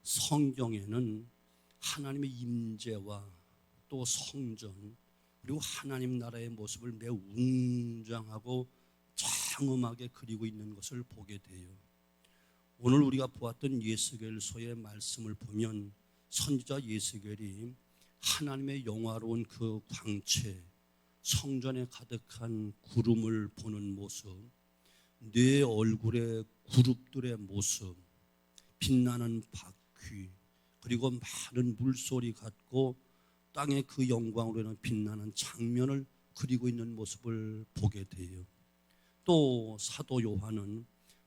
성경에는 하나님의 임재와 또 성전 그리고 하나님 나라의 모습을 매우 웅장하고 장엄하게 그리고 있는 것을 보게 돼요. 오늘 우리가 보았던 예스겔서의 말씀을 보면 선지자 예스겔이 하나님의 영화로운 그 광채, 성전에 가득한 구름을 보는 모습, 내 얼굴의 그룹들의 모습, 빛나는 바퀴, 그리고 많은 물소리 같고 땅의 그 영광으로 빛나는 장면을 그리고 있는 모습을 보게 돼요. 또 사도 요한은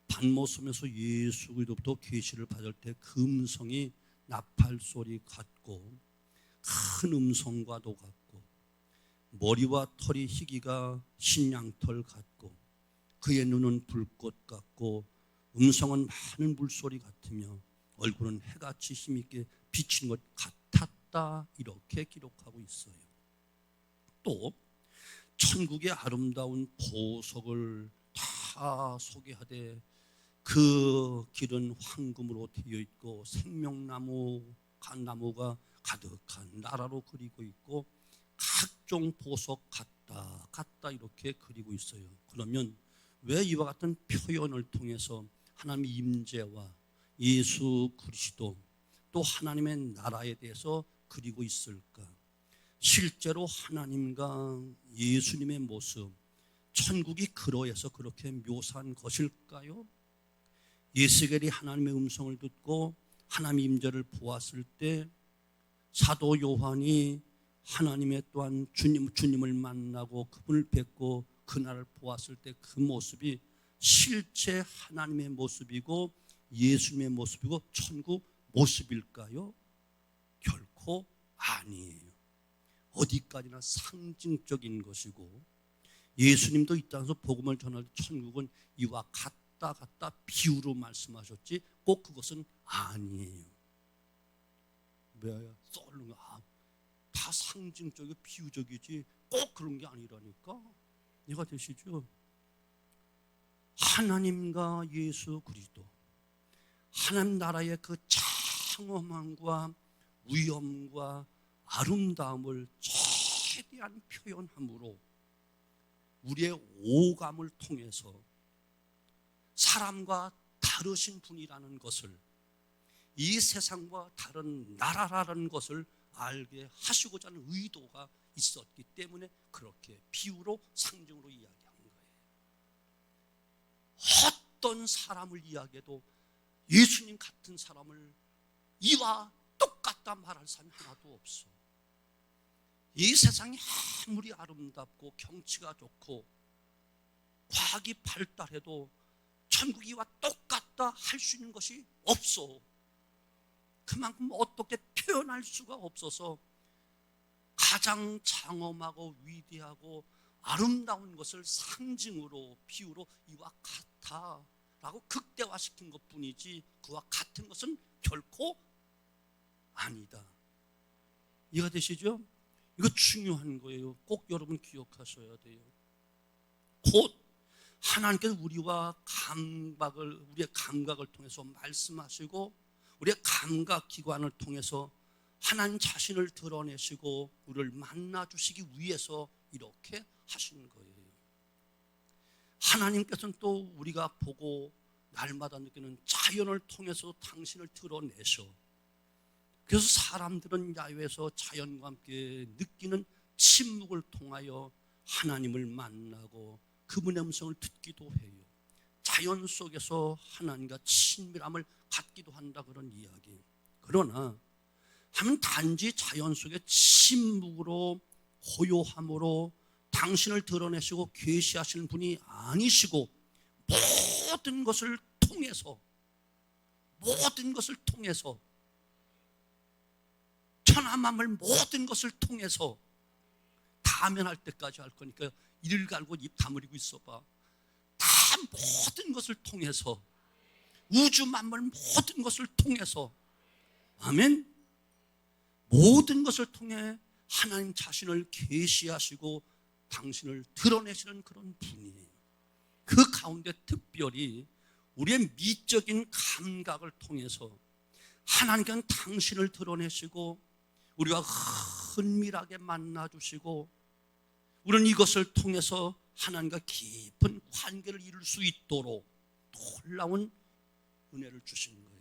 반모섬에서 예수 그리스도부터 계시를 받을 때 그 음성이 나팔 소리 같고 큰 음성과도 같고 머리와 털이 희기가 신양털 같고 그의 눈은 불꽃 같고 음성은 많은 물소리 같으며 얼굴은 해같이 힘있게 비치는 것 같았다, 이렇게 기록하고 있어요. 또 천국의 아름다운 보석을 다 소개하되 그 길은 황금으로 되어 있고 생명나무, 나무가 가득한 나라로 그리고 있고 각종 보석 같다 이렇게 그리고 있어요. 그러면 왜 이와 같은 표현을 통해서 하나님의 임재와 예수 그리스도 또 하나님의 나라에 대해서 그리고 있을까? 실제로 하나님과 예수님의 모습, 천국이 그러해서 그렇게 묘사한 것일까요? 예스겔이 하나님의 음성을 듣고 하나님의 임재를 보았을 때 사도 요한이 하나님의 또한 주님을 만나고 그분을 뵙고 그날을 보았을 때 그 모습이 실제 하나님의 모습이고 예수님의 모습이고 천국 모습일까요? 결코 아니에요. 어디까지나 상징적인 것이고 예수님도 이 땅에서 복음을 전할 때 천국은 이와 같다 비유로 말씀하셨지 꼭 그것은 아니에요. 왜 썰는 거? 다 상징적이고 비유적이지 꼭 그런 게 아니라니까. 이해가 되시죠? 하나님과 예수 그리스도, 하나님 나라의 그 장엄함과 위엄과 아름다움을 최대한 표현함으로 우리의 오감을 통해서 사람과 다르신 분이라는 것을, 이 세상과 다른 나라라는 것을 알게 하시고자 하는 의도가 있었기 때문에 그렇게 비유로 상징으로 이야기한 거예요. 어떤 사람을 이야기해도 예수님 같은 사람을 이와 똑같다 말할 사람이 하나도 없어. 이 세상이 아무리 아름답고 경치가 좋고 과학이 발달해도 천국이와 똑같다 할 수 있는 것이 없어. 그만큼 어떻게 표현할 수가 없어서 가장 장엄하고 위대하고 아름다운 것을 상징으로 비유로 이와 같다라고 극대화시킨 것뿐이지 그와 같은 것은 결코 아니다. 이해가 되시죠? 이거 중요한 거예요. 꼭 여러분 기억하셔야 돼요. 곧 하나님께서 우리의 감각을 통해서 말씀하시고 우리의 감각기관을 통해서 하나님 자신을 드러내시고 우리를 만나주시기 위해서 이렇게 하시는 거예요. 하나님께서는 또 우리가 보고 날마다 느끼는 자연을 통해서 당신을 드러내셔. 그래서 사람들은 야외에서 자연과 함께 느끼는 침묵을 통하여 하나님을 만나고 그분의 음성을 듣기도 해요. 자연 속에서 하나님과 친밀함을 갖기도 한다, 그런 이야기. 그러나 하면 단지 자연 속의 침묵으로 고요함으로 당신을 드러내시고 계시하시는 분이 아니시고 모든 것을 통해서 천하만물 모든 것을 통해서 다면할 때까지 할 거니까 이를 갈고 입 다물고 있어봐. 다 모든 것을 통해서 우주 만물 모든 것을 통해서, 아멘. 모든 것을 통해 하나님 자신을 계시하시고 당신을 드러내시는 그런 분이에요. 그 가운데 특별히 우리의 미적인 감각을 통해서 하나님께는 당신을 드러내시고 우리와 은밀하게 만나주시고 우리는 이것을 통해서 하나님과 깊은 관계를 이룰 수 있도록 놀라운 은혜를 주시는 거예요.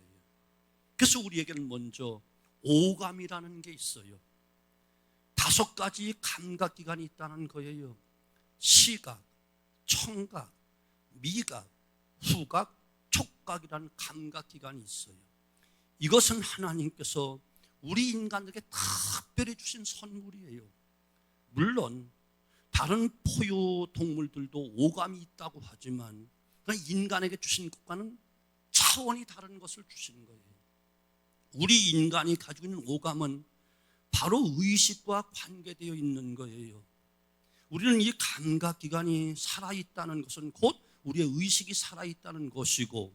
그래서 우리에게는 먼저 오감이라는 게 있어요. 5가지 감각기관이 있다는 거예요. 시각, 청각, 미각, 후각, 촉각이라는 감각기관이 있어요. 이것은 하나님께서 우리 인간에게 특별히 주신 선물이에요. 물론 다른 포유동물들도 오감이 있다고 하지만 인간에게 주신 것과는 차원이 다른 것을 주시는 거예요. 우리 인간이 가지고 있는 오감은 바로 의식과 관계되어 있는 거예요. 우리는 이 감각기관이 살아있다는 것은 곧 우리의 의식이 살아있다는 것이고,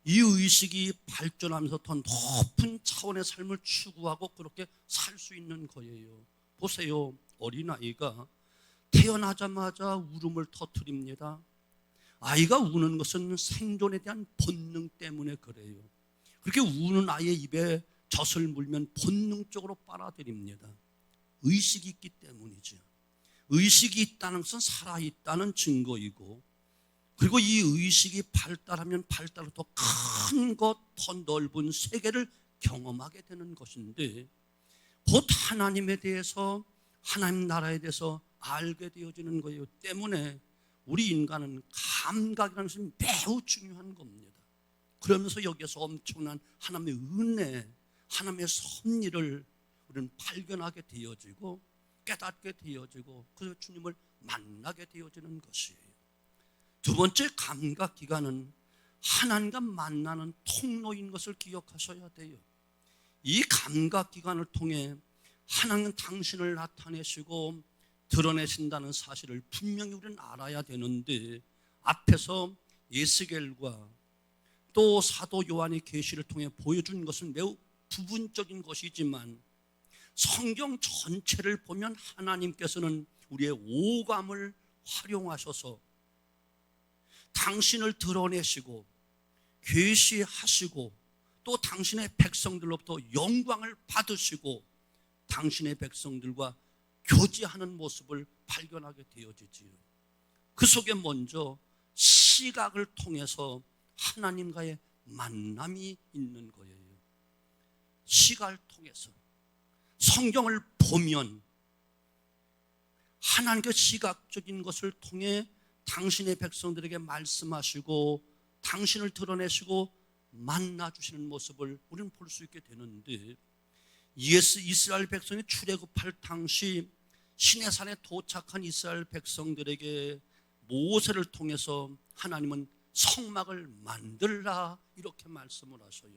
이 의식이 발전하면서 더 높은 차원의 삶을 추구하고 그렇게 살 수 있는 거예요. 보세요. 어린아이가 태어나자마자 울음을 터뜨립니다. 아이가 우는 것은 생존에 대한 본능 때문에 그래요. 그렇게 우는 아이의 입에 젖을 물면 본능적으로 빨아들입니다. 의식이 있기 때문이죠. 의식이 있다는 것은 살아있다는 증거이고, 그리고 이 의식이 발달하면 발달로 더 큰 것, 더 넓은 세계를 경험하게 되는 것인데, 곧 하나님에 대해서, 하나님 나라에 대해서 알게 되어지는 거예요. 때문에 우리 인간은 감각이라는 것이 매우 중요한 겁니다. 그러면서 여기에서 엄청난 하나님의 은혜, 하나님의 섭리를 우리는 발견하게 되어지고 깨닫게 되어지고 그래서 주님을 만나게 되어지는 것이에요. 2번째 감각기관은 하나님과 만나는 통로인 것을 기억하셔야 돼요. 이 감각기관을 통해 하나님은 당신을 나타내시고 드러내신다는 사실을 분명히 우리는 알아야 되는데, 앞에서 에스겔과 또 사도 요한의 계시를 통해 보여준 것은 매우 부분적인 것이지만 성경 전체를 보면 하나님께서는 우리의 오감을 활용하셔서 당신을 드러내시고 계시하시고 또 당신의 백성들로부터 영광을 받으시고 당신의 백성들과 교제하는 모습을 발견하게 되어지지요. 그 속에 먼저 시각을 통해서 하나님과의 만남이 있는 거예요. 시각을 통해서 성경을 보면 하나님께 시각적인 것을 통해 당신의 백성들에게 말씀하시고 당신을 드러내시고 만나주시는 모습을 우리는 볼 수 있게 되는데, 이스라엘 백성이 출애굽할 당시 시내산에 도착한 이스라엘 백성들에게 모세를 통해서 하나님은 성막을 만들라 이렇게 말씀을 하셔요.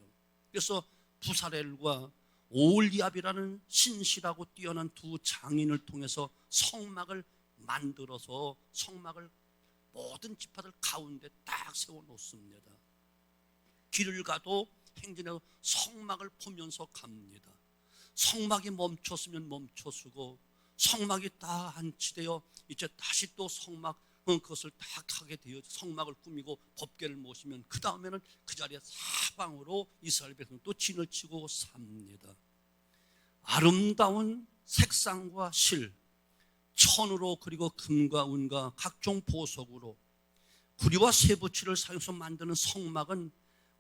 그래서 부사렐과 오홀리압이라는 신실하고 뛰어난 2 장인을 통해서 성막을 만들어서 성막을 모든 지파들 가운데 딱 세워놓습니다. 길을 가도 행진해서 성막을 보면서 갑니다. 성막이 멈췄으면 멈춰서고 성막이 다 안치되어 이제 다시 또 성막 그것을 다 하게 되어 성막을 꾸미고 법궤를 모시면 그 다음에는 그 자리에 사방으로 이스라엘 백성 또 진을 치고 삽니다. 아름다운 색상과 실, 천으로 그리고 금과 은과 각종 보석으로 구리와 쇠붙이를 사용해서 만드는 성막은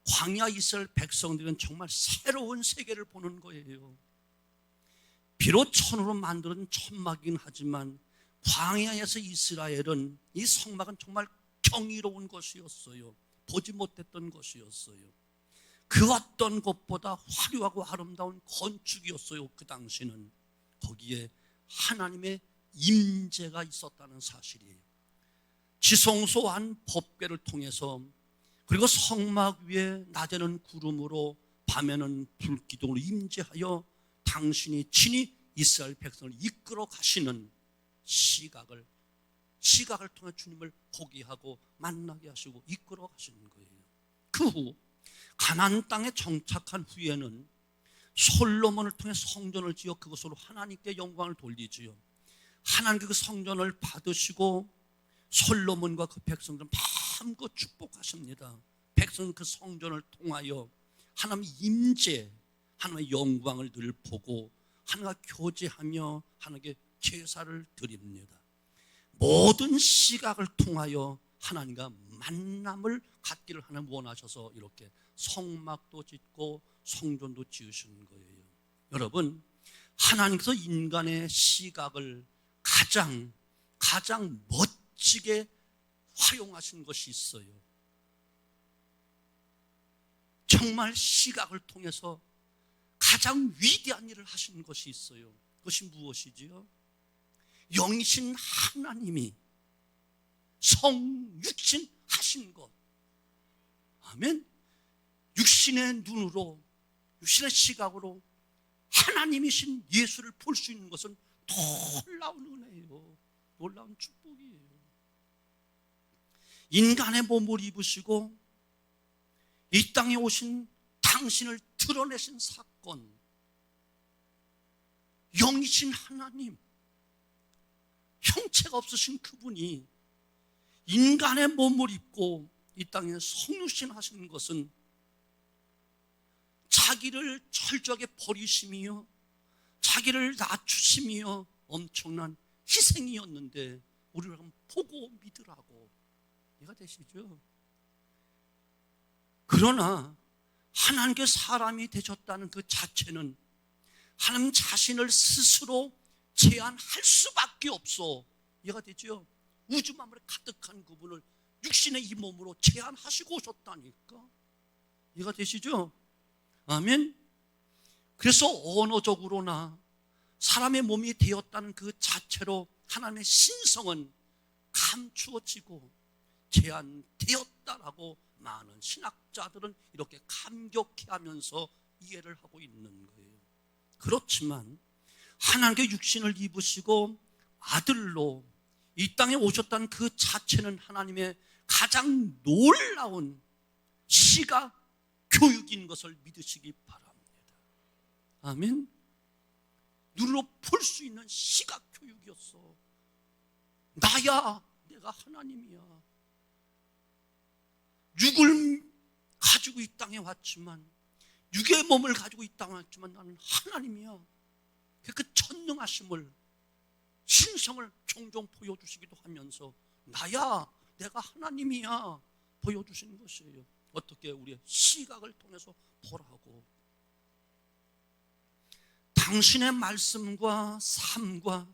광야 이스라엘 백성들은 정말 새로운 세계를 보는 거예요. 비록 천으로 만든 천막이긴 하지만 광야에서 이스라엘은 이 성막은 정말 경이로운 것이었어요. 보지 못했던 것이었어요. 그 어떤 것보다 화려하고 아름다운 건축이었어요. 그 당시는 거기에 하나님의 임재가 있었다는 사실이에요. 지성소한 법궤를 통해서 그리고 성막 위에 낮에는 구름으로 밤에는 불기둥으로 임재하여 당신이 친히 이스라엘 백성을 이끌어 가시는 시각을 통해 주님을 보게 하고 만나게 하시고 이끌어 가시는 거예요. 그 후 가나안 땅에 정착한 후에는 솔로몬을 통해 성전을 지어 그것으로 하나님께 영광을 돌리지요. 하나님께 그 성전을 받으시고 솔로몬과 그 백성들은 마음껏 축복하십니다. 백성은 그 성전을 통하여 하나님의 임재, 하나님의 영광을 늘 보고 하나님과 교제하며 하나님께 제사를 드립니다. 모든 시각을 통하여 하나님과 만남을 갖기를 하나님 원하셔서 이렇게 성막도 짓고 성전도 지으신 거예요. 여러분, 하나님께서 인간의 시각을 가장 멋지게 활용하신 것이 있어요. 정말 시각을 통해서 가장 위대한 일을 하신 것이 있어요. 그것이 무엇이지요? 영이신 하나님이 성육신 하신 것. 아멘. 육신의 눈으로, 육신의 시각으로 하나님이신 예수를 볼 수 있는 것은 놀라운 은혜예요. 놀라운 축복이에요. 인간의 몸을 입으시고 이 땅에 오신 당신을 드러내신 사건, 영이신 하나님, 형체가 없으신 그분이 인간의 몸을 입고 이 땅에 성육신 하시는 것은 자기를 철저하게 버리심이요, 자기를 낮추심이요, 엄청난 희생이었는데 우리를 한번 보고 믿으라고. 이해가 되시죠? 그러나 하나님께 사람이 되셨다는 그 자체는 하나님 자신을 스스로 제한할 수밖에 없어. 이해가 되죠? 우주 만물에 가득한 그분을 육신의 이 몸으로 제한하시고 오셨다니까. 이해가 되시죠? 아멘. 그래서 언어적으로나 사람의 몸이 되었다는 그 자체로 하나님의 신성은 감추어지고 제한되었다라고 많은 신학자들은 이렇게 감격해하면서 이해를 하고 있는 거예요. 그렇지만 하나님께 육신을 입으시고 아들로 이 땅에 오셨다는 그 자체는 하나님의 가장 놀라운 시각 교육인 것을 믿으시기 바랍니다. 아멘. 눈으로 볼 수 있는 시각 교육이었어. 나야, 내가 하나님이야. 육을 가지고 이 땅에 왔지만, 육의 몸을 가지고 이 땅에 왔지만 나는 하나님이야. 그 전능하심을, 신성을 종종 보여주시기도 하면서 나야, 내가 하나님이야 보여주시는 것이에요. 어떻게? 우리의 시각을 통해서 보라고. 당신의 말씀과 삶과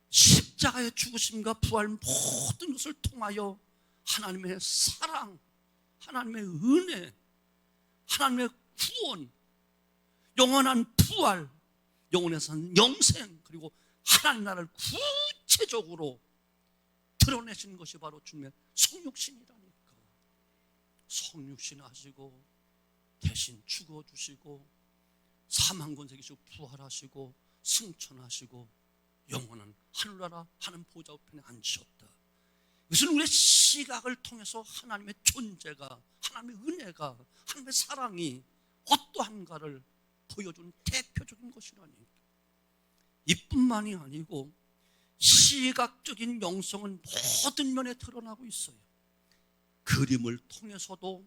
십자가의 죽으심과 부활 모든 것을 통하여 하나님의 사랑, 하나님의 은혜, 하나님의 구원, 영원한 부활, 영원에서는 영생, 그리고 하나님 나라를 구체적으로 드러내신 것이 바로 주님의 성육신이라니까. 성육신 하시고 대신 죽어주시고 사망 권세기시고 부활하시고 승천하시고 영원한 하늘나라 하나님 보좌 우편에 앉으셨다. 이것은 우리의 시각을 통해서 하나님의 존재가, 하나님의 은혜가, 하나님의 사랑이 어떠한가를 보여준 대표적인 것이라니까. 이뿐만이 아니고 시각적인 영성은 모든 면에 드러나고 있어요. 그림을 통해서도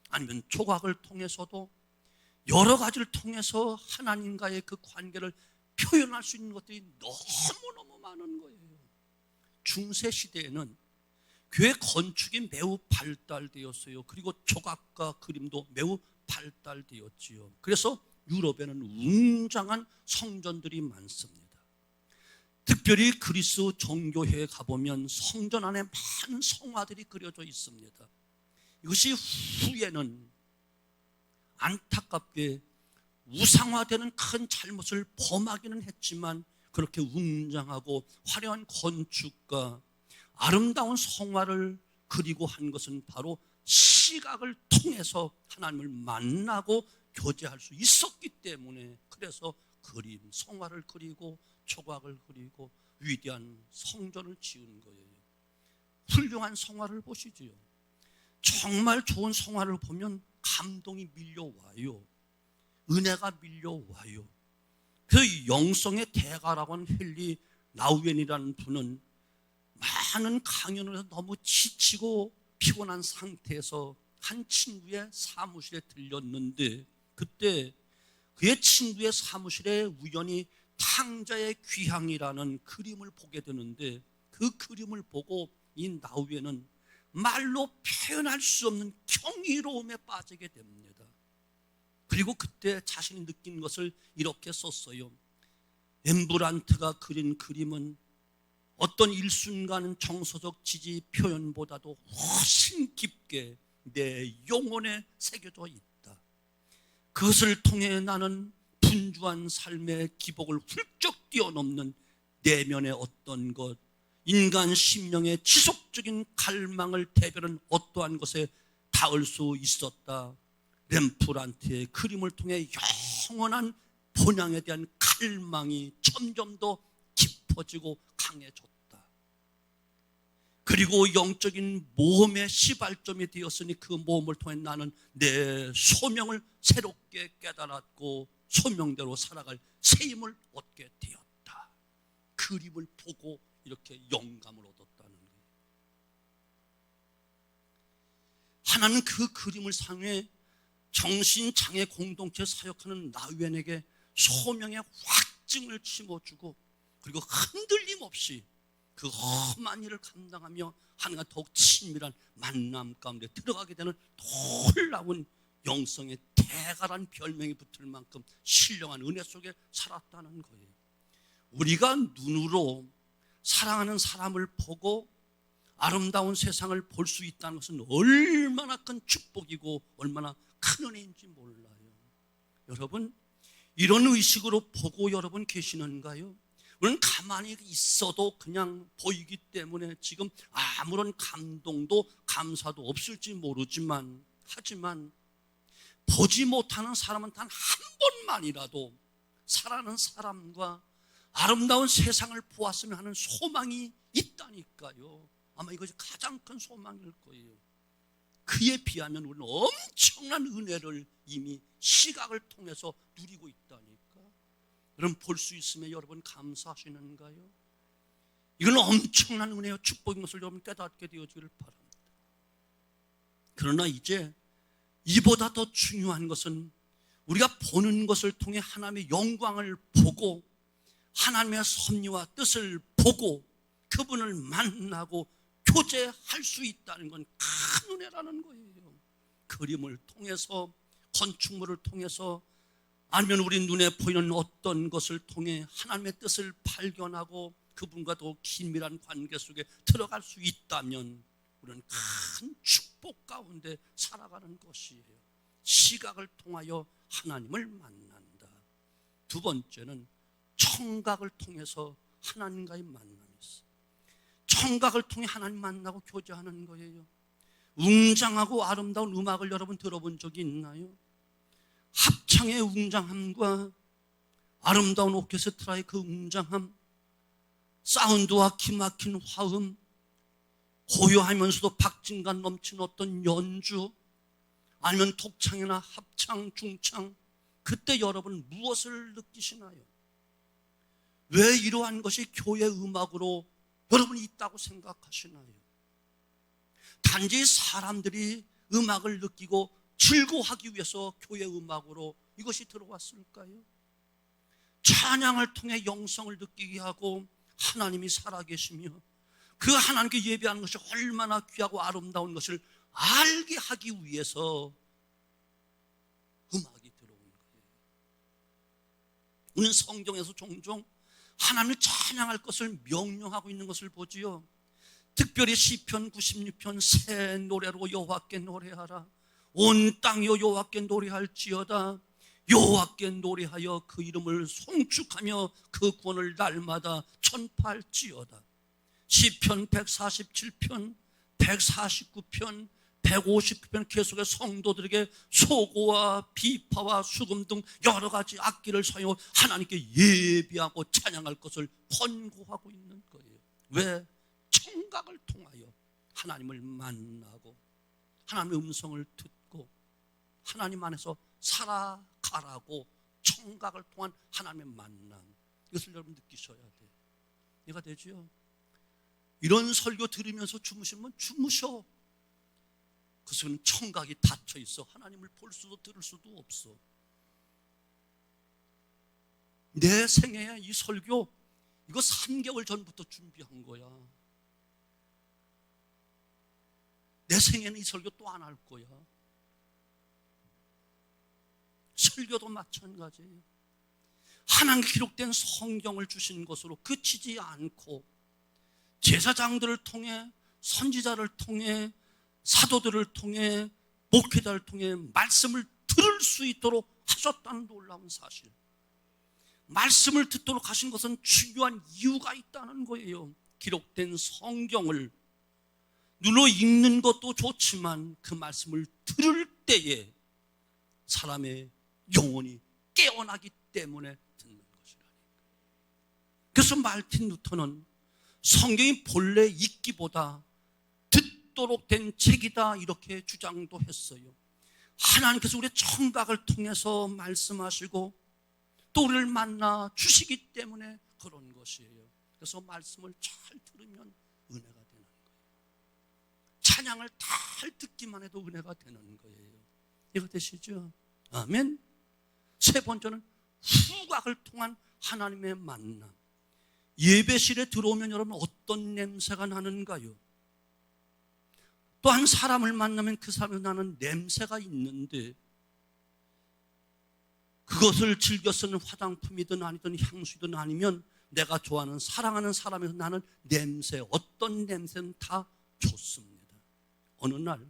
아니면 조각을 통해서도 여러 가지를 통해서 하나님과의 그 관계를 표현할 수 있는 것들이 너무너무 많은 거예요. 중세 시대에는 교회 건축이 매우 발달되었어요. 그리고 조각과 그림도 매우 발달되었지요. 그래서 유럽에는 웅장한 성전들이 많습니다. 특별히 그리스 종교회에 가보면 성전 안에 많은 성화들이 그려져 있습니다. 이것이 후에는 안타깝게 우상화되는 큰 잘못을 범하기는 했지만 그렇게 웅장하고 화려한 건축과 아름다운 성화를 그리고 한 것은 바로 시각을 통해서 하나님을 만나고 교제할 수 있었기 때문에, 그래서 그림, 성화를 그리고 조각을 그리고 위대한 성전을 지은 거예요. 훌륭한 성화를 보시지요. 정말 좋은 성화를 보면 감동이 밀려와요. 은혜가 밀려와요. 그 영성의 대가라고 하는 헨리 나우엔이라는 분은 많은 강연을 해서 너무 지치고 피곤한 상태에서 한 친구의 사무실에 들렸는데 그때 그의 친구의 사무실에 우연히 탕자의 귀향이라는 그림을 보게 되는데 그 그림을 보고 이 나우에는 말로 표현할 수 없는 경이로움에 빠지게 됩니다. 그리고 그때 자신이 느낀 것을 이렇게 썼어요. 렘브란트가 그린 그림은 어떤 일순간 정서적 지지 표현보다도 훨씬 깊게 내 영혼에 새겨져 있다. 그것을 통해 나는 분주한 삶의 기복을 훌쩍 뛰어넘는 내면의 어떤 것, 인간 심령의 지속적인 갈망을 대변하는 어떠한 것에 닿을 수 있었다. 렘브란트의 그림을 통해 영원한 본향에 대한 갈망이 점점 더 깊어지고 강해졌다. 그리고 영적인 모험의 시발점이 되었으니 그 모험을 통해 나는 내 소명을 새롭게 깨달았고 소명대로 살아갈 새 힘을 얻게 되었다. 그림을 보고 이렇게 영감을 얻었다는 거예요. 하나는 그 그림을 상해 정신장애 공동체 사역하는 나우엔에게 소명의 확증을 심어주고 그리고 흔들림 없이 그 험한 일을 감당하며 하나님과 더욱 친밀한 만남 가운데 들어가게 되는 놀라운 영성의 대가란 별명이 붙을 만큼 신령한 은혜 속에 살았다는 거예요. 우리가 눈으로 사랑하는 사람을 보고 아름다운 세상을 볼 수 있다는 것은 얼마나 큰 축복이고 얼마나 큰 은혜인지 몰라요. 여러분, 이런 의식으로 보고 여러분 계시는가요? 우리는 가만히 있어도 그냥 보이기 때문에 지금 아무런 감동도 감사도 없을지 모르지만 하지만 보지 못하는 사람은 단 한 번만이라도 사랑하는 사람과 아름다운 세상을 보았으면 하는 소망이 있다니까요. 아마 이것이 가장 큰 소망일 거예요. 그에 비하면 우리는 엄청난 은혜를 이미 시각을 통해서 누리고 있다니까. 여러분 볼 수 있으면 여러분 감사하시는가요? 이건 엄청난 은혜와 축복인 것을 여러분 깨닫게 되어지기를 바랍니다. 그러나 이제 이보다 더 중요한 것은 우리가 보는 것을 통해 하나님의 영광을 보고 하나님의 섭리와 뜻을 보고 그분을 만나고 교제할 수 있다는 건 큰 은혜라는 거예요. 그림을 통해서 건축물을 통해서 아니면 우리 눈에 보이는 어떤 것을 통해 하나님의 뜻을 발견하고 그분과 더 긴밀한 관계 속에 들어갈 수 있다면 우리는 큰 축복 가운데 살아가는 것이에요. 시각을 통하여 하나님을 만난다. 두 번째는 청각을 통해서 하나님과의 만남이 있어요. 청각을 통해 하나님 만나고 교제하는 거예요. 웅장하고 아름다운 음악을 여러분 들어본 적이 있나요? 합창의 웅장함과 아름다운 오케스트라의 그 웅장함, 사운드와 기막힌 화음, 고요하면서도 박진감 넘치는 어떤 연주, 아니면 독창이나 합창, 중창, 그때 여러분 무엇을 느끼시나요? 왜 이러한 것이 교회 음악으로 여러분이 있다고 생각하시나요? 단지 사람들이 음악을 느끼고 즐거워하기 위해서 교회 음악으로 이것이 들어왔을까요? 찬양을 통해 영성을 느끼게 하고 하나님이 살아계시며 그 하나님께 예배하는 것이 얼마나 귀하고 아름다운 것을 알게 하기 위해서 음악이 들어오는 거예요. 우리는 성경에서 종종 하나님을 찬양할 것을 명령하고 있는 것을 보지요. 특별히 시편 96편 새 노래로 여호와께 노래하라. 온 땅이여 여호와께 노래할지어다. 여호와께 노래하여 그 이름을 송축하며 그 구원을 날마다 전파할지어다. 시편 147편, 149편, 159편 계속해 성도들에게 소고와 비파와 수금 등 여러 가지 악기를 사용하여 하나님께 예비하고 찬양할 것을 권고하고 있는 거예요. 왜? 청각을 통하여 하나님을 만나고 하나님의 음성을 듣고 하나님 안에서 살아가라고 청각을 통한 하나님의 만남, 이것을 여러분 느끼셔야 돼요. 이해가 되죠? 이런 설교 들으면서 주무시면 주무셔. 그것은 청각이 닫혀 있어 하나님을 볼 수도 들을 수도 없어. 내 생애에 이 설교 이거 3개월 전부터 준비한 거야. 내 생애는 이 설교 또 안 할 거야. 설교도 마찬가지예요. 하나님 기록된 성경을 주신 것으로 그치지 않고 제사장들을 통해, 선지자를 통해, 사도들을 통해, 목회자를 통해 말씀을 들을 수 있도록 하셨다는 놀라운 사실. 말씀을 듣도록 하신 것은 중요한 이유가 있다는 거예요. 기록된 성경을 눈으로 읽는 것도 좋지만 그 말씀을 들을 때에 사람의 영혼이 깨어나기 때문에 듣는 것이라니까. 그래서 말틴 루터는 성경이 본래 읽기보다 듣도록 된 책이다 이렇게 주장도 했어요. 하나님께서 우리의 청각을 통해서 말씀하시고 또 우리를 만나 주시기 때문에 그런 것이에요. 그래서 말씀을 잘 들으면 은혜가 되는 거예요. 찬양을 잘 듣기만 해도 은혜가 되는 거예요. 이거 되시죠? 아멘. 세 번째는 후각을 통한 하나님의 만남. 예배실에 들어오면 여러분 어떤 냄새가 나는가요? 또 한 사람을 만나면 그 사람에 나는 냄새가 있는데 그것을 즐겨 쓰는 화장품이든 아니든 향수든 아니면 내가 좋아하는 사랑하는 사람에서 나는 냄새, 어떤 냄새는 다 좋습니다. 어느 날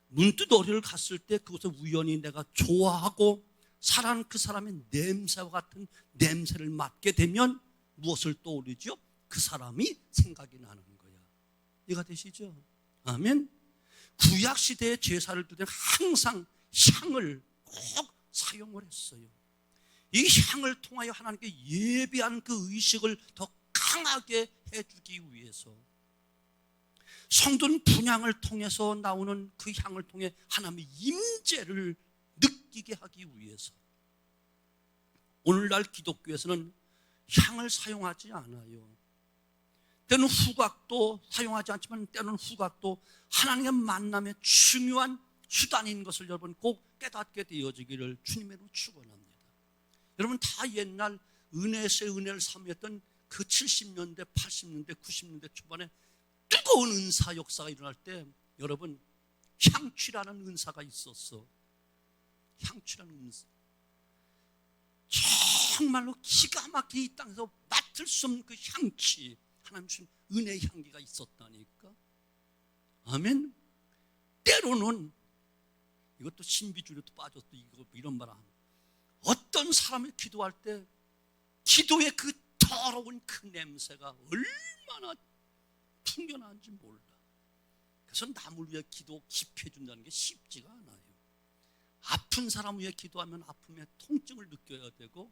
문득 어디를 갔을 때 그것을 우연히 내가 좋아하고 사랑하는 그 사람의 냄새와 같은 냄새를 맡게 되면 무엇을 떠오르죠? 그 사람이 생각이 나는 거야. 이해가 되시죠? 아멘. 구약시대의 제사를 두되 항상 향을 꼭 사용을 했어요. 이 향을 통하여 하나님께 예배하는 그 의식을 더 강하게 해주기 위해서 성도는 분향을 통해서 나오는 그 향을 통해 하나님의 임재를 느끼게 하기 위해서 오늘날 기독교에서는 향을 사용하지 않아요. 때는 후각도 사용하지 않지만 때는 후각도 하나님의 만남의 중요한 수단인 것을 여러분 꼭 깨닫게 되어지기를 주님으로 축원합니다. 여러분 다 옛날 은혜에서 은혜를 삼했던 그 70년대, 80년대, 90년대 초반에 뜨거운 은사 역사가 일어날 때 여러분 향취라는 은사가 있었어. 향취라는 은사. 정말로 기가 막히게 이 땅에서 맡을 수 없는 그 향취, 하나님 주신 은혜의 향기가 있었다니까. 아멘. 때로는 이것도 신비주의로도 빠졌도 이런 말 하면 어떤 사람이 기도할 때 기도의 그 더러운 그 냄새가 얼마나 풍겨나는지 몰라. 그래서 남을 위해 기도 깊이 해준다는 게 쉽지가 않아요. 아픈 사람 위해 기도하면 아픔의 통증을 느껴야 되고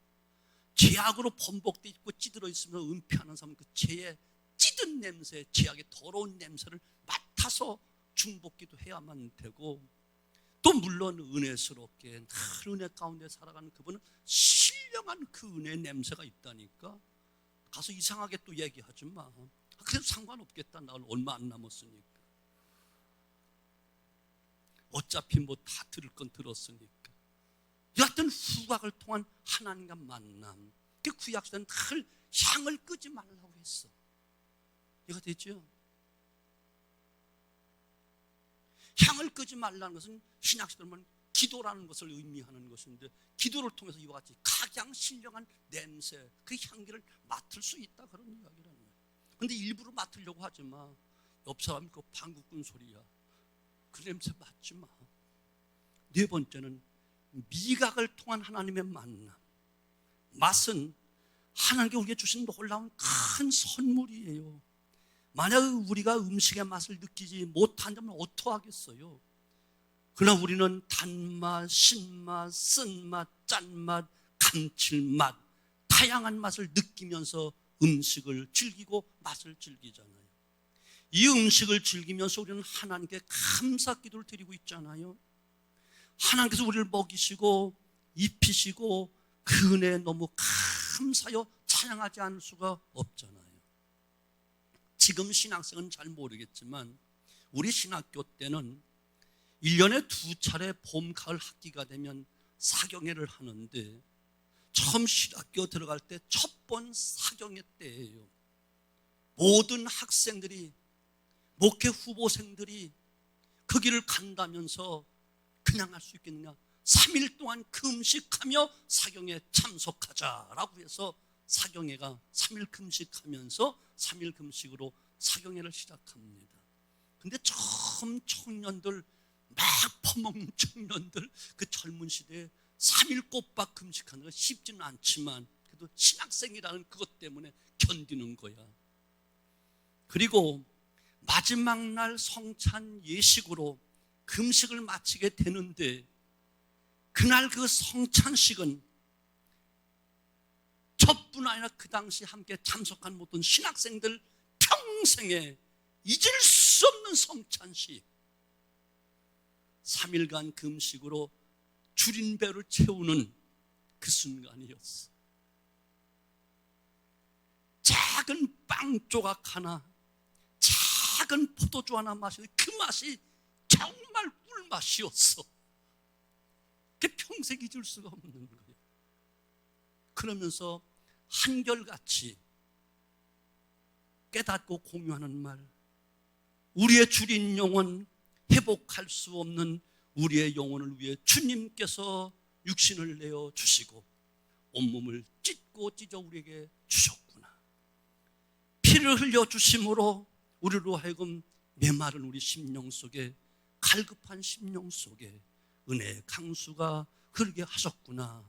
죄악으로 번복돼 있고 찌들어 있으면서 은폐하는 사람은 그 죄의 찌든 냄새, 죄악의 더러운 냄새를 맡아서 중복기도 해야만 되고 또 물론 은혜스럽게 늘 은혜 가운데 살아가는 그분은 신령한 그 은혜의 냄새가 있다니까. 가서 이상하게 또 얘기하지 마. 그래도 상관없겠다. 나 얼마 안 남았으니까. 어차피 뭐 다 들을 건 들었으니까. 여하튼 후각을 통한 하나님과 만남. 그 구약시대는 늘 향을 끄지 말라고 했어. 이거 되죠? 향을 끄지 말라는 것은 신약시대로는 기도라는 것을 의미하는 것인데 기도를 통해서 이와 같이 각양 신령한 냄새, 그 향기를 맡을 수 있다 그런 이야기라는 거예요. 그런데 일부러 맡으려고 하지 마. 옆 사람이 그 방귀꾼 소리야. 그 냄새 맡지 마. 네 번째는 미각을 통한 하나님의 만남. 맛은 하나님께 우리에게 주신 놀라운 큰 선물이에요. 만약 우리가 음식의 맛을 느끼지 못한다면 어떡하겠어요? 그러나 우리는 단맛, 신맛, 쓴맛, 짠맛, 감칠맛 다양한 맛을 느끼면서 음식을 즐기고 맛을 즐기잖아요. 이 음식을 즐기면서 우리는 하나님께 감사 기도를 드리고 있잖아요. 하나님께서 우리를 먹이시고 입히시고 그 은혜에 너무 감사하여 찬양하지 않을 수가 없잖아요. 지금 신학생은 잘 모르겠지만 우리 신학교 때는 1년에 2차례 봄, 가을 학기가 되면 사경회를 하는데 처음 신학교 들어갈 때 첫 번 사경회 때예요. 모든 학생들이, 목회 후보생들이 그 길을 간다면서 그냥 할 수 있겠느냐? 3일 동안 금식하며 사경회에 참석하자라고 해서 사경회가 3일 금식하면서 3일 금식으로 사경회를 시작합니다. 근데 처음 청년들, 막 퍼먹는 청년들, 그 젊은 시대에 3일 꼬박 금식하는 거 쉽지는 않지만 그래도 신학생이라는 그것 때문에 견디는 거야. 그리고 마지막 날 성찬 예식으로 금식을 마치게 되는데 그날 그 성찬식은 저뿐 아니라 그 당시 함께 참석한 모든 신학생들 평생에 잊을 수 없는 성찬식, 3일간 금식으로 줄인 배를 채우는 그 순간이었어. 작은 빵 조각 하나, 작은 포도주 하나 마시는 그 맛이 정말 꿀맛이었어. 그 평생 잊을 수가 없는 거예요. 그러면서 한결같이 깨닫고 공유하는 말, 우리의 줄인 영혼, 회복할 수 없는 우리의 영혼을 위해 주님께서 육신을 내어 주시고 온몸을 찢고 찢어 우리에게 주셨구나. 피를 흘려 주심으로 우리로 하여금 메마른 우리 심령 속에, 갈급한 심령 속에 은혜의 강수가 흐르게 하셨구나.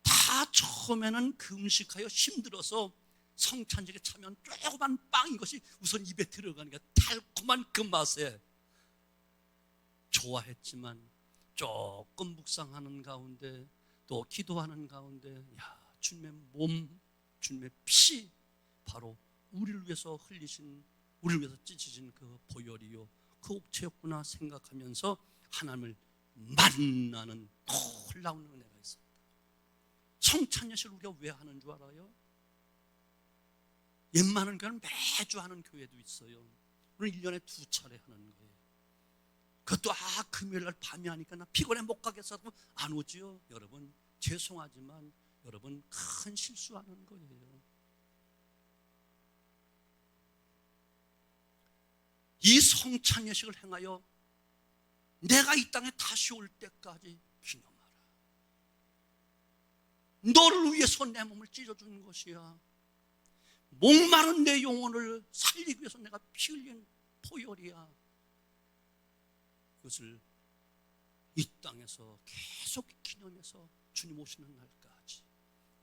다 처음에는 금식하여 힘들어서 성찬식에 차면 조그만 빵 이것이 우선 입에 들어가니까 달콤한 그 맛에 좋아했지만 조금 묵상하는 가운데 또 기도하는 가운데, 야, 주님의 몸, 주님의 피, 바로 우리를 위해서 흘리신, 우리를 위해서 찢어진 그 보혈이요, 그 옥체였구나 생각하면서 하나님을 만나는 놀라운 은혜가 있습니다. 성찬예식을 우리가 왜 하는 줄 알아요? 웬만한 교회는 매주 하는 교회도 있어요. 우리는 1년에 2차례 하는 거예요. 그것도 금요일날 밤에 하니까 나 피곤해 못 가겠어 안 오지요. 여러분 죄송하지만 여러분 큰 실수하는 거예요. 이 성찬예식을 행하여 내가 이 땅에 다시 올 때까지 기념하라. 너를 위해서 내 몸을 찢어주는 것이야. 목마른 내 영혼을 살리기 위해서 내가 피 흘린 보혈이야. 그것을 이 땅에서 계속 기념해서 주님 오시는 날까지.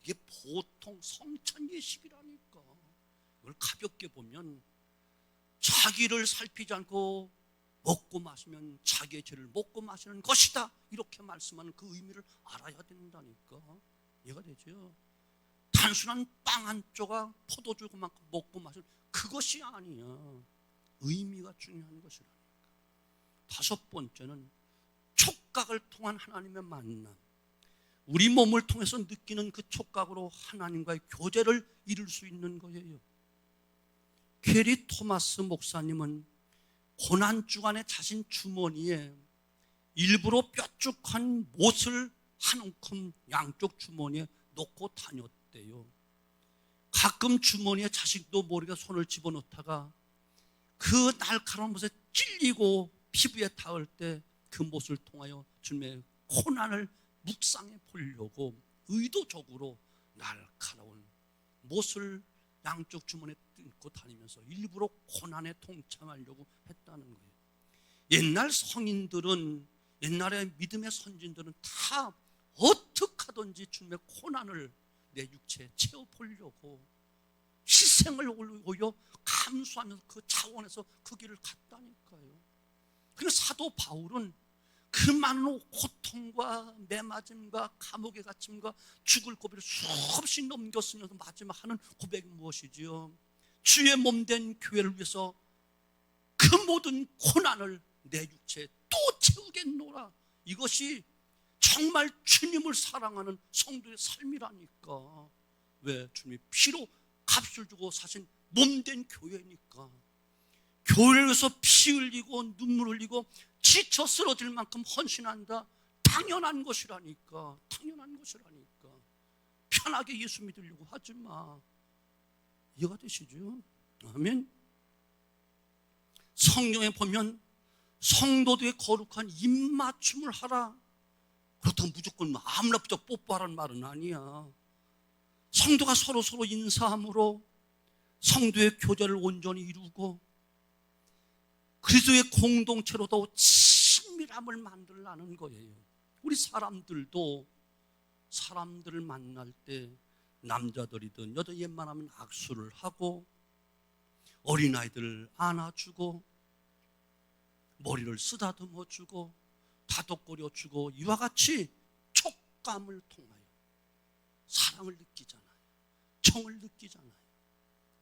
이게 보통 성찬 예식이라니까. 이걸 가볍게 보면 자기를 살피지 않고 먹고 마시면 자기의 죄를 먹고 마시는 것이다, 이렇게 말씀하는 그 의미를 알아야 된다니까. 이해가 되죠? 단순한 빵 한 조각 포도주 그만큼 먹고 마시는 그것이 아니야. 의미가 중요한 것이라니까. 5번째는 촉각을 통한 하나님의 만남. 우리 몸을 통해서 느끼는 그 촉각으로 하나님과의 교제를 이룰 수 있는 거예요. 캐리 토마스 목사님은 고난주간에 자신 주머니에 일부러 뾰족한 못을 한 움큼 양쪽 주머니에 넣고 다녔대요. 가끔 주머니에 자식도 모르게 손을 집어넣다가 그 날카로운 못에 찔리고 피부에 닿을 때 그 못을 통하여 주님의 고난을 묵상해 보려고 의도적으로 날카로운 못을 양쪽 주머니에 뜯고 다니면서 일부러 고난에 동참하려고 했다는 거예요. 옛날 성인들은, 옛날의 믿음의 선진들은 다 어떻게 하든지 주님의 고난을 내 육체에 채워보려고 희생을 오히려 감수하면서 그 차원에서 그 길을 갔다니까요. 그런데 사도 바울은 그 많은 고통과 매맞음과 감옥에 갇힘과 죽을 고비를 수없이 넘겼으면서 마지막 하는 고백이 무엇이지요? 주의 몸된 교회를 위해서 그 모든 고난을 내 육체에 또 채우겠노라. 이것이 정말 주님을 사랑하는 성도의 삶이라니까. 왜? 주님이 피로 값을 주고 사신 몸된 교회니까. 교회를 위해서 피 흘리고 눈물 흘리고 지쳐 쓰러질 만큼 헌신한다. 당연한 것이라니까. 당연한 것이라니까. 편하게 예수 믿으려고 하지 마. 이해가 되시죠? 아멘. 성경에 보면 성도들의 거룩한 입맞춤을 하라. 그렇다고 무조건 아무나 부터 뽀뽀하라는 말은 아니야. 성도가 서로 인사함으로 성도의 교제를 온전히 이루고 그리스도의 공동체로도 친밀함을 만들라는 거예요. 우리 사람들도 사람들을 만날 때 남자들이든 여자 웬만하면 악수를 하고 어린아이들을 안아주고 머리를 쓰다듬어주고 다독거려주고 이와 같이 촉감을 통하여 사랑을 느끼잖아요. 정을 느끼잖아요.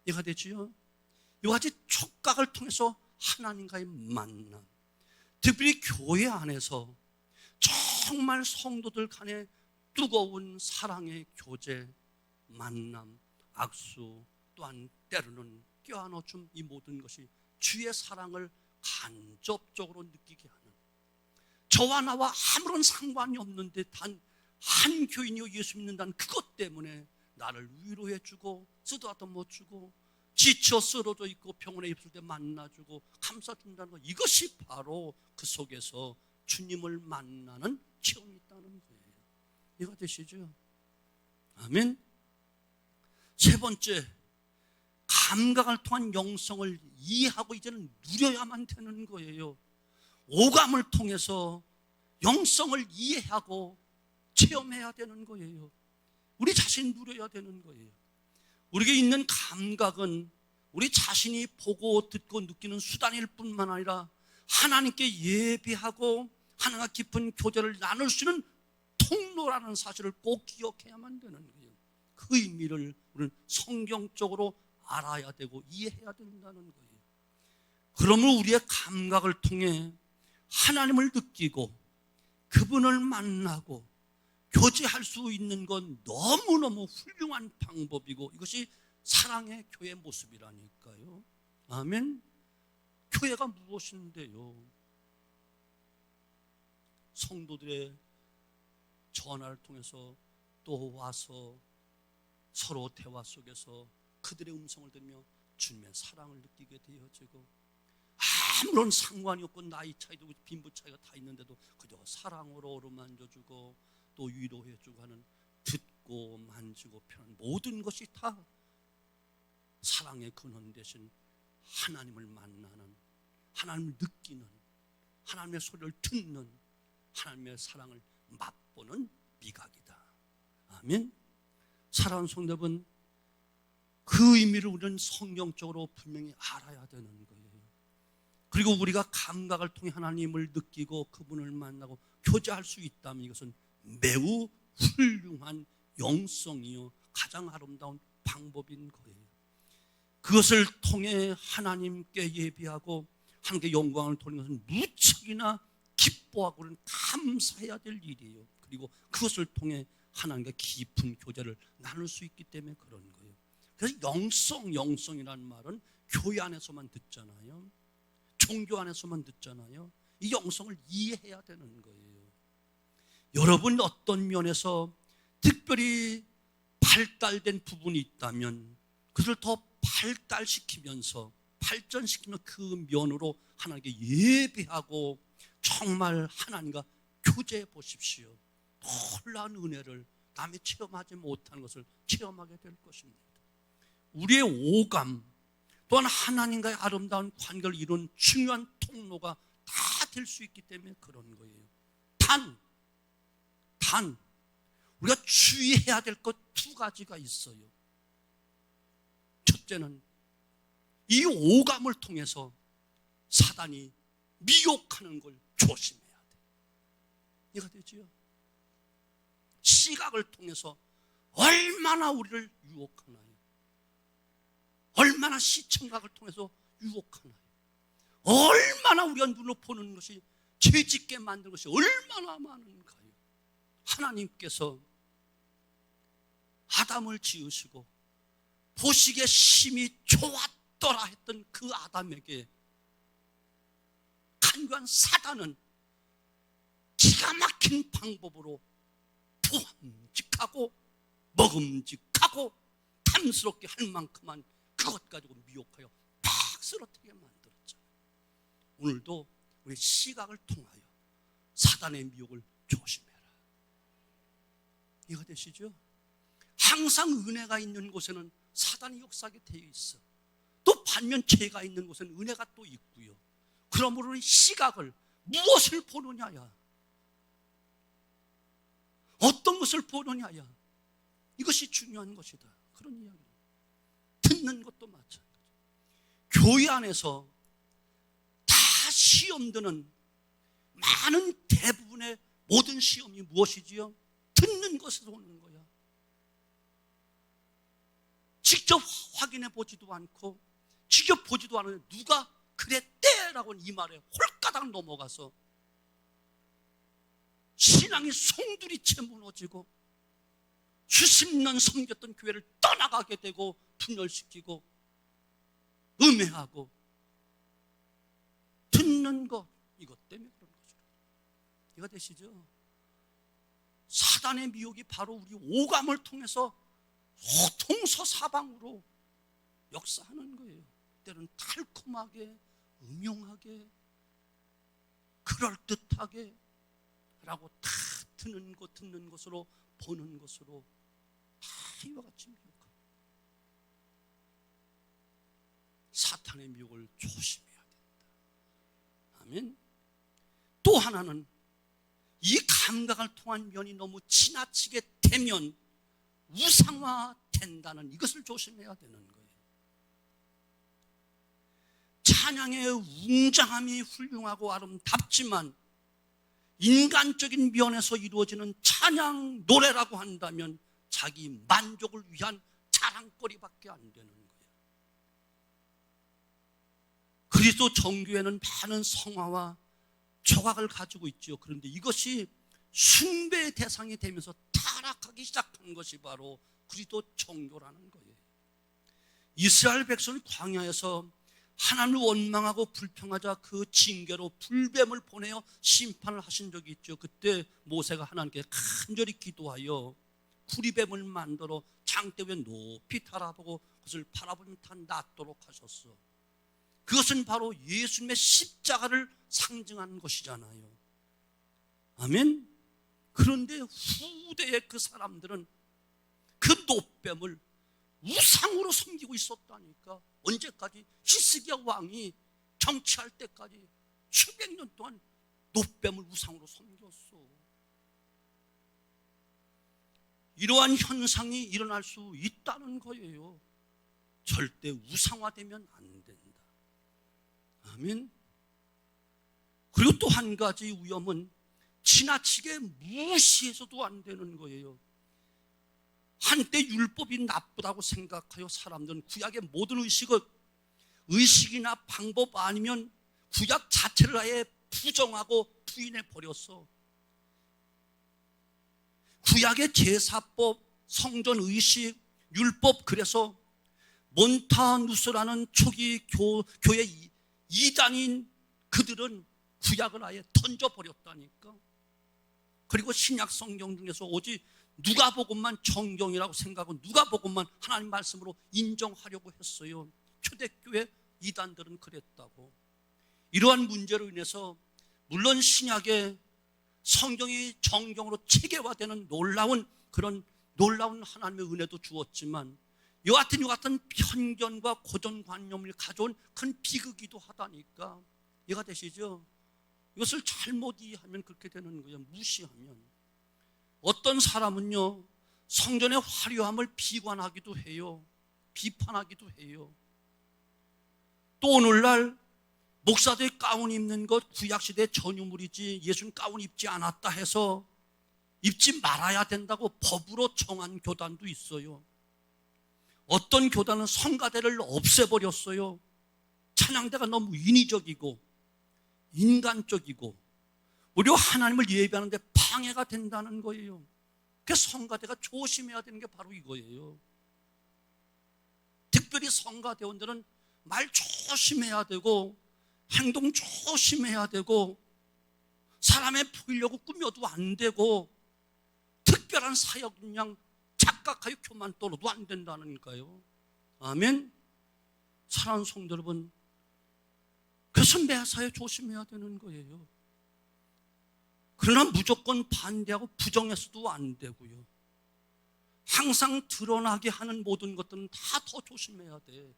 이해가 되지요? 이와 같이 촉각을 통해서 하나님과의 만남, 특별히 교회 안에서 정말 성도들 간의 뜨거운 사랑의 교제, 만남, 악수, 또한 때로는 껴안아줌, 이 모든 것이 주의 사랑을 간접적으로 느끼게 하는, 저와 나와 아무런 상관이 없는데 단 한 교인이요 예수 믿는다는 그것 때문에 나를 위로해주고 쓰다듬어주고 지쳐 쓰러져 있고 병원에 입을 때 만나주고 감싸준다는 것, 이것이 바로 그 속에서 주님을 만나는 체험이 있다는 거예요. 이해가 되시죠? 아멘. 세 번째, 감각을 통한 영성을 이해하고 이제는 누려야만 되는 거예요. 오감을 통해서 영성을 이해하고 체험해야 되는 거예요. 우리 자신이 누려야 되는 거예요. 우리에게 있는 감각은 우리 자신이 보고 듣고 느끼는 수단일 뿐만 아니라 하나님께 예비하고 하나님과 깊은 교제를 나눌 수 있는 통로라는 사실을 꼭 기억해야만 되는 거예요. 그 의미를 우리는 성경적으로 알아야 되고 이해해야 된다는 거예요. 그러면 우리의 감각을 통해 하나님을 느끼고 그분을 만나고 교제할 수 있는 건 너무너무 훌륭한 방법이고 이것이 사랑의 교회 모습이라니까요. 아멘. 교회가 무엇인데요? 성도들의 전화를 통해서 또 와서 서로 대화 속에서 그들의 음성을 들으며 주님의 사랑을 느끼게 되어지고, 아무런 상관이 없고 나이 차이도 빈부 차이가 다 있는데도 그저 사랑으로 어루만져주고 또 위로해주고 하는, 듣고 만지고 편한 모든 것이 다 사랑의 근원 되신 하나님을 만나는, 하나님을 느끼는, 하나님의 소리를 듣는, 하나님의 사랑을 맛보는 미각이다. 아멘. 사랑하는 성도 여러분, 그 의미를 우리는 성경적으로 분명히 알아야 되는 거예요. 그리고 우리가 감각을 통해 하나님을 느끼고 그분을 만나고 교제할 수 있다면 이것은 매우 훌륭한 영성이요 가장 아름다운 방법인 거예요. 그것을 통해 하나님께 예비하고 하나님께 영광을 돌리는 것은 무척이나 기뻐하고 우리는 감사해야 될 일이에요. 그리고 그것을 통해 하나님과 깊은 교제를 나눌 수 있기 때문에 그런 거예요. 그래서 영성이라는 말은 교회 안에서만 듣잖아요. 종교 안에서만 듣잖아요. 이 영성을 이해해야 되는 거예요. 여러분 어떤 면에서 특별히 발달된 부분이 있다면 그것을 더 발달시키면서 발전시키는 그 면으로 하나님께 예배하고 정말 하나님과 교제해 보십시오. 놀라운 은혜를 남이 체험하지 못하는 것을 체험하게 될 것입니다. 우리의 오감 또한 하나님과의 아름다운 관계를 이룬 중요한 통로가 다 될 수 있기 때문에 그런 거예요. 단 우리가 주의해야 될 것 두 가지가 있어요. 첫째는 이 오감을 통해서 사단이 미혹하는 걸 조심해야 돼. 이해가 되지요? 시각을 통해서 얼마나 우리를 유혹하나요? 얼마나 시청각을 통해서 유혹하나요? 얼마나 우리가 눈으로 보는 것이 죄짓게 만드는 것이 얼마나 많은가요? 하나님께서 아담을 지으시고 보시기에 심히 좋았더라 했던 그 아담에게 간교한 사단은 기가 막힌 방법으로 부함직하고 먹음직하고 탐스럽게 할 만큼만 그것 가지고 미혹하여 팍 쓰러뜨리게 만들었잖아요. 오늘도 우리 시각을 통하여 사단의 미혹을 조심해라. 이해가 되시죠? 항상 은혜가 있는 곳에는 사단이 역사하게 되어 있어. 또 반면 죄가 있는 곳에는 은혜가 또 있고요. 그러므로 시각을 무엇을 보느냐야, 어떤 것을 보느냐야, 이것이 중요한 것이다. 그런 이야기. 듣는 것도 마찬가지. 교회 안에서 다 시험 드는 많은 대부분의 모든 시험이 무엇이지요? 듣는 것에서 오는 거야. 직접 확인해 보지도 않고 직접 보지도 않았는데 누가 그랬대라고 이 말에 홀가닥 넘어가서 신앙이 송두리째 무너지고 수십 년 섬겼던 교회를 떠나가게 되고 분열시키고 음해하고 듣는 것, 이것 때문에 그런 거죠. 이해가 되시죠? 사단의 미혹이 바로 우리 오감을 통해서 소통서사방으로 역사하는 거예요. 때로는 달콤하게, 음흉하게, 그럴듯하게 라고 다 듣는 것으로, 보는 것으로 다 이와 같이 미혹하고, 사탄의 미혹을 조심해야 된다. 아멘. 또 하나는 이 감각을 통한 면이 너무 지나치게 되면 우상화된다는 이것을 조심해야 되는 거예요. 찬양의 웅장함이 훌륭하고 아름답지만 인간적인 면에서 이루어지는 찬양 노래라고 한다면 자기 만족을 위한 자랑거리밖에 안 되는 거예요. 그리스도 정교회는 많은 성화와 조각을 가지고 있죠. 그런데 이것이 숭배의 대상이 되면서 타락하기 시작한 것이 바로 그리스도 정교라는 거예요. 이스라엘 백성은 광야에서 하나님을 원망하고 불평하자 그 징계로 불뱀을 보내어 심판을 하신 적이 있죠. 그때 모세가 하나님께 간절히 기도하여 구리뱀을 만들어 장대 위에 높이 달아보고 그것을 바라보면 다 낫도록 하셨어. 그것은 바로 예수님의 십자가를 상징하는 것이잖아요. 아멘. 그런데 후대의 그 사람들은 그 노뱀을 우상으로 섬기고 있었다니까. 언제까지? 히스기야 왕이 정치할 때까지 수백 년 동안 노뱀을 우상으로 섬겼어. 이러한 현상이 일어날 수 있다는 거예요. 절대 우상화되면 안 된다. 아멘. 그리고 또 한 가지 위험은 지나치게 무시해서도 안 되는 거예요. 한때 율법이 나쁘다고 생각하여 사람들은 구약의 모든 의식이나 방법 아니면 구약 자체를 아예 부정하고 부인해 버렸어. 구약의 제사법, 성전 의식, 율법, 그래서 몬타누스라는 초기 교회 이단인 그들은 구약을 아예 던져버렸다니까. 그리고 신약 성경 중에서 오직 누가복음만 정경이라고 생각하고 누가복음만 하나님 말씀으로 인정하려고 했어요. 초대교회 이단들은 그랬다고. 이러한 문제로 인해서 물론 신약의 성경이 정경으로 체계화되는 놀라운 하나님의 은혜도 주었지만 이 같은 편견과 고정관념을 가져온 큰 비극이기도 하다니까. 이해가 되시죠? 이것을 잘못 이해하면 그렇게 되는 거예요. 무시하면. 어떤 사람은요, 성전의 화려함을 비관하기도 해요. 비판하기도 해요. 또 오늘날 목사들이 가운 입는 것 구약시대 전유물이지 예수는 가운 입지 않았다 해서 입지 말아야 된다고 법으로 정한 교단도 있어요. 어떤 교단은 성가대를 없애버렸어요. 찬양대가 너무 인위적이고 인간적이고 오히려 하나님을 예배하는데 방해가 된다는 거예요. 그래서 성가대가 조심해야 되는 게 바로 이거예요. 특별히 성가대원들은 말 조심해야 되고 행동 조심해야 되고 사람에 보이려고 꾸며도 안 되고 특별한 사역 그냥 착각하여 교만 떨어도 안 된다니까요. 아멘. 사랑하는 성도 여러분, 그래서 매사에 조심해야 되는 거예요. 그러나 무조건 반대하고 부정해서도 안 되고요. 항상 드러나게 하는 모든 것들은 다 더 조심해야 돼.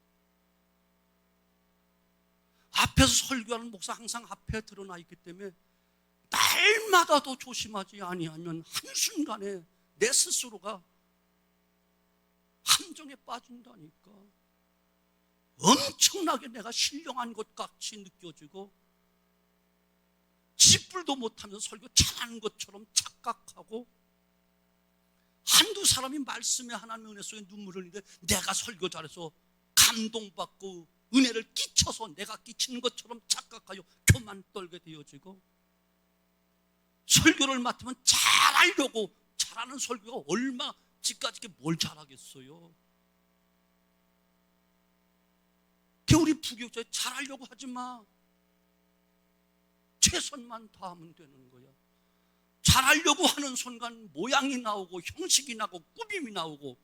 앞에서 설교하는 목사 항상 앞에 드러나 있기 때문에 날마다 더 조심하지 아니하면 한순간에 내 스스로가 함정에 빠진다니까. 엄청나게 내가 신령한 것 같이 느껴지고 짓불도 못하면서 설교 잘하는 것처럼 착각하고, 한두 사람이 말씀에 하나님의 은혜 속에 눈물을 흘리는데 내가 설교 잘해서 감동받고 은혜를 끼쳐서 내가 끼치는 것처럼 착각하여 교만 떨게 되어지고, 설교를 맡으면 잘하려고 잘하는 설교가 얼마 지금까지 뭘 잘하겠어요. 우리 부교육자 잘하려고 하지 마. 최선만 다하면 되는 거야. 잘하려고 하는 순간 모양이 나오고 형식이 나고 꾸밈이 나오고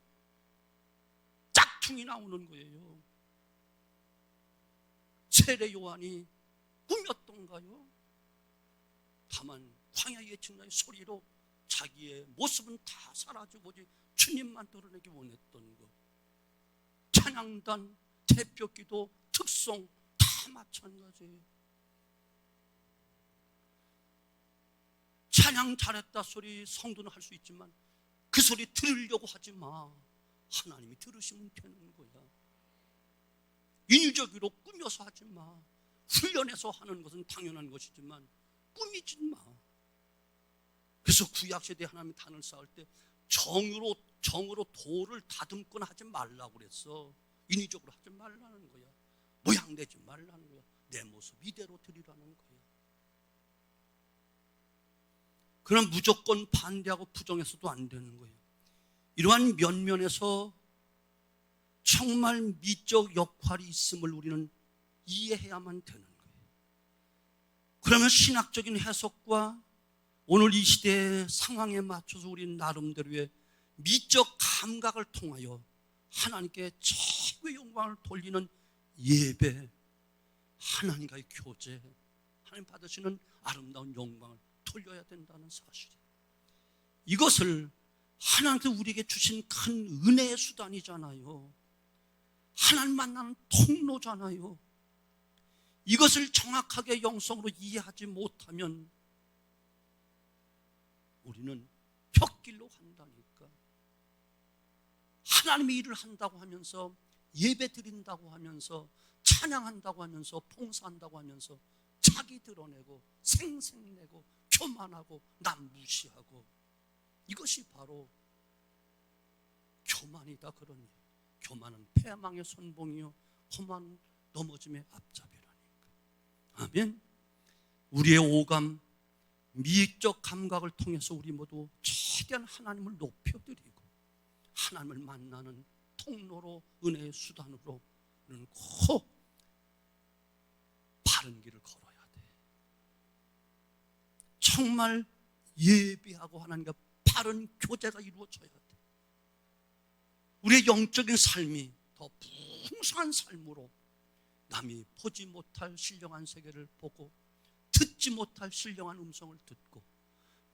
짝퉁이 나오는 거예요. 세례 요한이 꾸몄던가요? 다만 광야의 청년의 소리로 자기의 모습은 다 사라지고 오직 주님만 드러내기 원했던 것. 찬양단, 대표기도, 특송 다 마찬가지예요. 찬양 잘했다 소리 성도는 할 수 있지만 그 소리 들으려고 하지 마. 하나님이 들으시면 되는 거야. 인위적으로 꾸며서 하지 마. 훈련해서 하는 것은 당연한 것이지만 꾸미지 마. 그래서 구약시대에 하나님이 단을 쌓을 때 정으로 돌을 다듬거나 하지 말라고 그랬어. 인위적으로 하지 말라는 거야. 모양 내지 말라는 거야. 내 모습 이대로 드리라는 거야. 그럼 무조건 반대하고 부정해서도 안 되는 거예요. 이러한 면면에서 정말 미적 역할이 있음을 우리는 이해해야만 되는 거예요. 그러면 신학적인 해석과 오늘 이 시대의 상황에 맞춰서 우리는 나름대로의 미적 감각을 통하여 하나님께 최고의 영광을 돌리는 예배, 하나님과의 교제, 하나님 받으시는 아름다운 영광을 돌려야 된다는 사실이에요. 이것을 하나님께서 우리에게 주신 큰 은혜의 수단이잖아요. 하나님 만나는 통로잖아요. 이것을 정확하게 영성으로 이해하지 못하면 우리는 홧길로 간다니까. 하나님의 일을 한다고 하면서, 예배 드린다고 하면서, 찬양한다고 하면서, 봉사한다고 하면서 자기 드러내고 생색내고 교만하고 남 무시하고, 이것이 바로 교만이다. 그러니 교만은 패망의 선봉이요 험한 넘어짐의 앞잡이라니까. 아멘. 우리의 오감, 미적 감각을 통해서 우리 모두 최대한 하나님을 높여드리고 하나님을 만나는 통로로, 은혜의 수단으로 우리는 꼭 바른 길을 걸어야 돼. 정말 예비하고 하나님과 바른 교제가 이루어져야 돼. 우리의 영적인 삶이 더 풍성한 삶으로 남이 보지 못할 신령한 세계를 보고 듣지 못할 신령한 음성을 듣고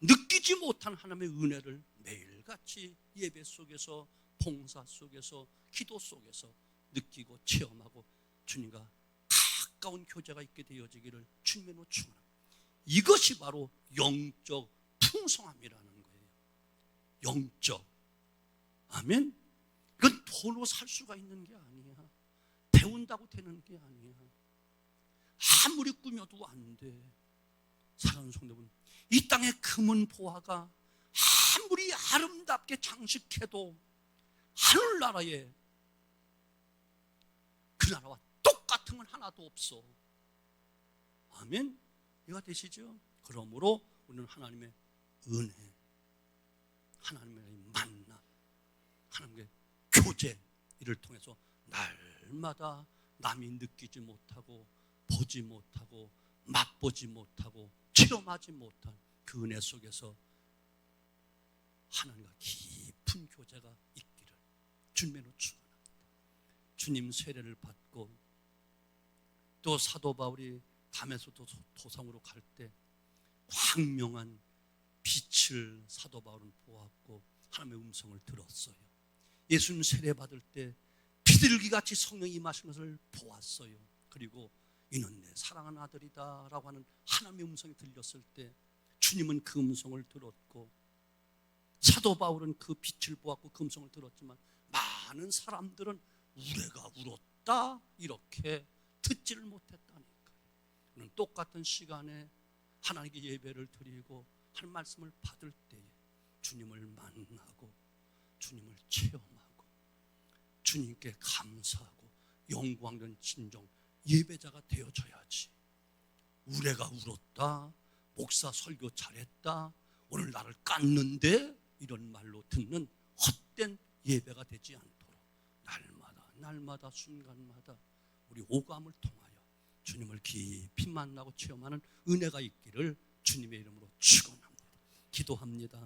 느끼지 못한 하나님의 은혜를 매일같이 예배 속에서, 봉사 속에서, 기도 속에서 느끼고 체험하고 주님과 가까운 교제가 있게 되어지기를 주님의 축원합니다. 이것이 바로 영적 풍성함이라는 거예요. 영적. 아멘. 이건 돈으로 살 수가 있는 게 아니야. 배운다고 되는 게 아니야. 아무리 꾸며도 안 돼. 사랑하는 성도분, 이 땅의 금은 보화가 아무리 아름답게 장식해도 하늘나라에 그 나라와 똑같은 건 하나도 없어. 아멘. 이해가 되시죠? 그러므로 우리는 하나님의 은혜, 하나님의 만남, 하나님의 교제, 이를 통해서 날마다 남이 느끼지 못하고 보지 못하고 맛보지 못하고 체험하지 못한 그 은혜 속에서 하나님과 깊은 교제가 있기를 주님으로 축원합니다. 주님 세례를 받고 또 사도 바울이 담에서 도성으로 갈 때 광명한 빛을 사도 바울은 보았고 하나님의 음성을 들었어요. 예수님 세례 받을 때 비둘기같이 성령이 임하시는 것을 보았어요. 그리고 이는 내 사랑하는 아들이다 라고 하는 하나님의 음성이 들렸을 때 주님은 그 음성을 들었고 사도 바울은 그 빛을 보았고 그 음성을 들었지만 많은 사람들은 우레가 울었다 이렇게 듣지를 못했다니까요. 똑같은 시간에 하나님께 예배를 드리고 하나님 말씀을 받을 때에 주님을 만나고 주님을 체험하고 주님께 감사하고 영광된 진정 예배자가 되어져야지. 우레가 울었다, 목사 설교 잘했다, 오늘 나를 깠는데 이런 말로 듣는 헛된 예배가 되지 않도록 날마다 순간마다 우리 오감을 통하여 주님을 깊이 만나고 체험하는 은혜가 있기를 주님의 이름으로 축원합니다. 기도합니다.